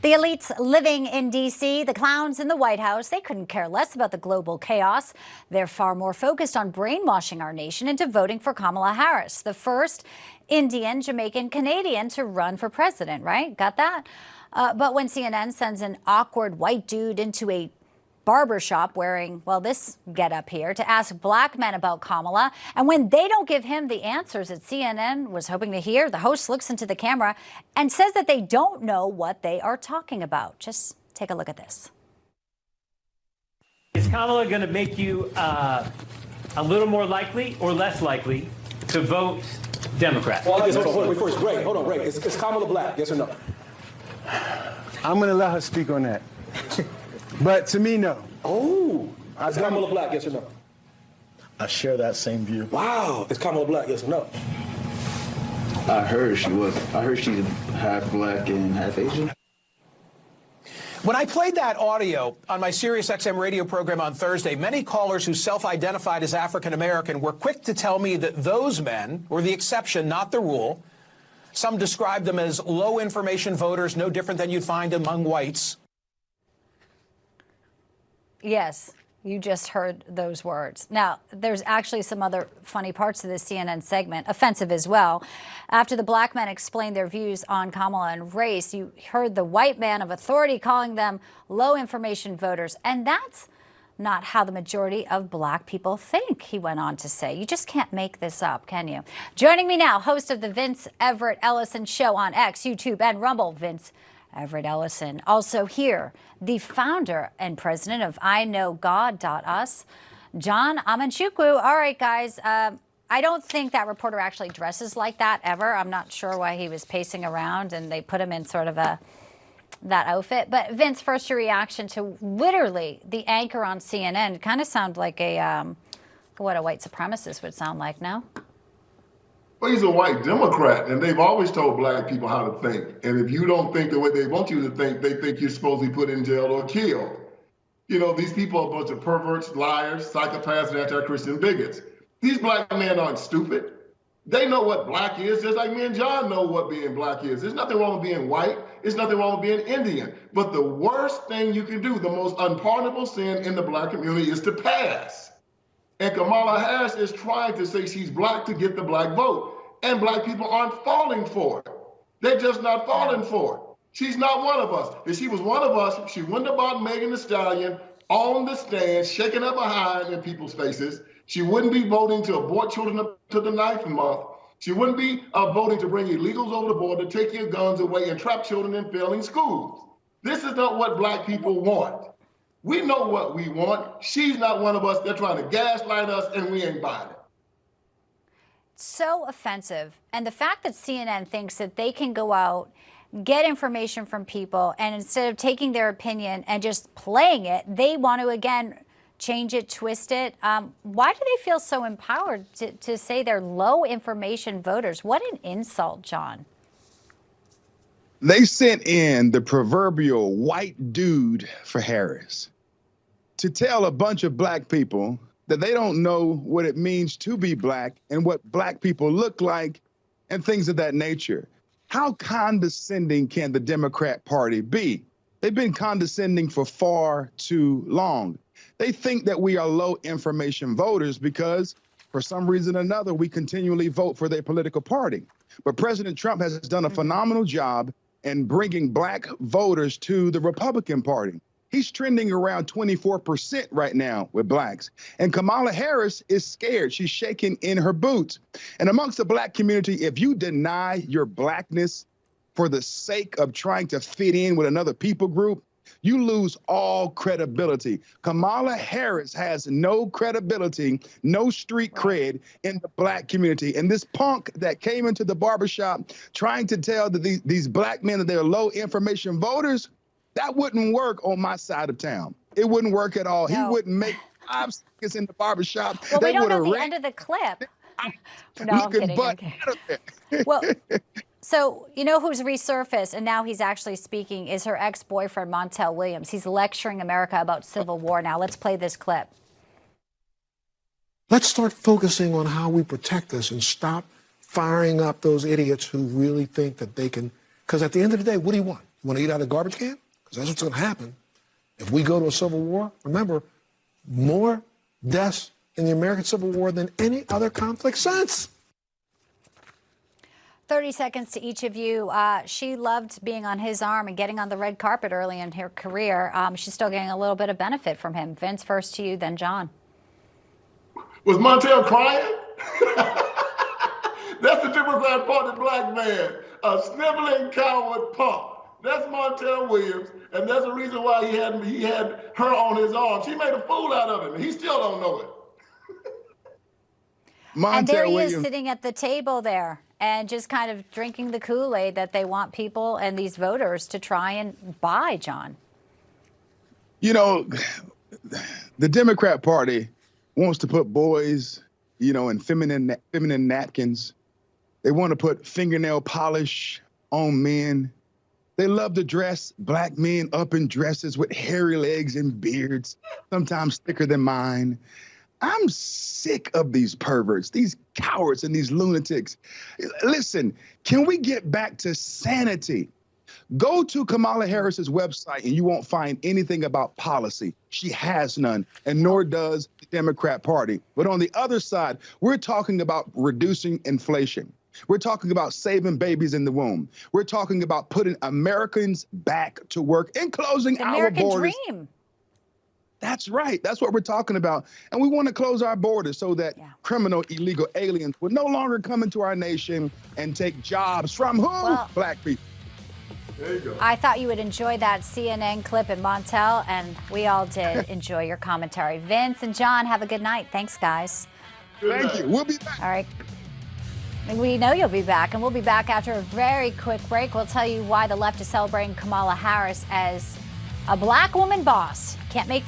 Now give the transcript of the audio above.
The elites living in D.C., the clowns in the White House, they couldn't care less about the global chaos. They're far more focused on brainwashing our nation into voting for Kamala Harris, the first Indian, Jamaican, Canadian to run for president, right? Got that? But when CNN sends an awkward white dude into a barbershop wearing, well, this getup here to ask black men about Kamala, and when they don't give him the answers that CNN was hoping to hear, the host looks into the camera and says that they don't know what they are talking about. Just take a look at this. Is Kamala going to make you a little more likely or less likely to vote Democrat? Well, hold on, first, Ray, hold on, Ray. Is Kamala black, yes or no? I'm going to let her speak on that. But to me, no. Oh, is Kamala black, yes or no? I share that same view. Wow, is Kamala black, yes or no? I heard she was. I heard she's half black and half Asian. When I played that audio on my SiriusXM radio program on Thursday, many callers who self-identified as African-American were quick to tell me that those men were the exception, not the rule. Some described them as low-information voters, no different than you'd find among whites. Yes, you just heard those words. Now, there's actually some other funny parts of this CNN segment, offensive as well. After the black men explained their views on Kamala and race, you heard the white man of authority calling them low-information voters. And that's not how the majority of black people think, he went on to say. You just can't make this up, can you? Joining me now, host of the Vince Everett Ellison Show on X, YouTube, and Rumble, Vince Everett Ellison. Also here, the founder and president of IKnowGod.us, John Amanchukwu. All right, guys, I don't think that reporter actually dresses like that ever. I'm not sure why he was pacing around and they put him in sort of that outfit. But Vince, first your reaction to literally the anchor on CNN. It kind of sounds like what a white supremacist would sound like, no? Well, he's a white Democrat, and they've always told black people how to think. And if you don't think the way they want you to think, they think you're supposed to be put in jail or killed. You know, these people are a bunch of perverts, liars, psychopaths, and anti-Christian bigots. These black men aren't stupid. They know what black is, just like me and John know what being black is. There's nothing wrong with being white. There's nothing wrong with being Indian. But the worst thing you can do, the most unpardonable sin in the black community, is to pass. And Kamala Harris is trying to say she's black to get the black vote. And black people aren't falling for it. They're just not falling for it. She's not one of us. If she was one of us, she wouldn't have brought Megan Thee Stallion on the stand, shaking her behind in people's faces. She wouldn't be voting to abort children up to the 9th month. She wouldn't be voting to bring illegals over the border, take your guns away, and trap children in failing schools. This is not what black people want. We know what we want. She's not one of us. They're trying to gaslight us, and we ain't buying it. So offensive. And the fact that CNN thinks that they can go out, get information from people, and instead of taking their opinion and just playing it, they want to, again, change it, twist it. Why do they feel so empowered to say they're low information voters? What an insult, John. They sent in the proverbial white dude for Harris to tell a bunch of black people that they don't know what it means to be black and what black people look like and things of that nature. How condescending can the Democrat Party be? They've been condescending for far too long. They think that we are low information voters because for some reason or another, we continually vote for their political party. But President Trump has done a phenomenal job in bringing black voters to the Republican Party. He's trending around 24% right now with blacks. And Kamala Harris is scared. She's shaking in her boots. And amongst the black community, if you deny your blackness for the sake of trying to fit in with another people group, you lose all credibility. Kamala Harris has no credibility, no street cred in the black community. And this punk that came into the barbershop trying to tell these black men that they're low information voters, that wouldn't work on my side of town. It wouldn't work at all. No. He wouldn't make 5 seconds in the barbershop. Well, we don't know the end of the clip. No, I'm kidding. Well, so you know who's resurfaced, and now he's actually speaking, is her ex-boyfriend, Montel Williams. He's lecturing America about civil war now. Let's play this clip. Let's start focusing on how we protect this and stop firing up those idiots who really think that they can Because at the end of the day, what do you want? You want to eat out of the garbage can? Because that's what's going to happen. If we go to a civil war, remember, more deaths in the American Civil War than any other conflict since. 30 seconds to each of you. She loved being on his arm and getting on the red carpet early in her career. She's still getting a little bit of benefit from him. Vince, first to you, then John. Was Montel crying? That's the Democrat Party black man, a sniveling coward punk. That's Montel Williams, and that's the reason why he had her on his arm. She made a fool out of him, and he still don't know it. And there he Williams is sitting at the table there and just kind of drinking the Kool-Aid that they want people and these voters to try and buy, John. You know, the Democrat Party wants to put boys, you know, in feminine napkins. They want to put fingernail polish on men. They love to dress black men up in dresses with hairy legs and beards, sometimes thicker than mine. I'm sick of these perverts, these cowards and these lunatics. Listen, can we get back to sanity? Go to Kamala Harris's website and you won't find anything about policy. She has none, and nor does the Democrat Party. But on the other side, we're talking about reducing inflation. We're talking about saving babies in the womb. We're talking about putting Americans back to work and closing The our American borders. dream. That's right. That's what we're talking about. And we want to close our borders so that criminal, illegal aliens will no longer come into our nation and take jobs from who? Well, black people. There you go. I thought you would enjoy that CNN clip in Montel, and we all did enjoy your commentary. Vince and John, have a good night. Thanks, guys. Thank you. We'll be back. All right. We know you'll be back, and we'll be back after a very quick break. We'll tell you why the left is celebrating Kamala Harris as a black woman boss. Can't make this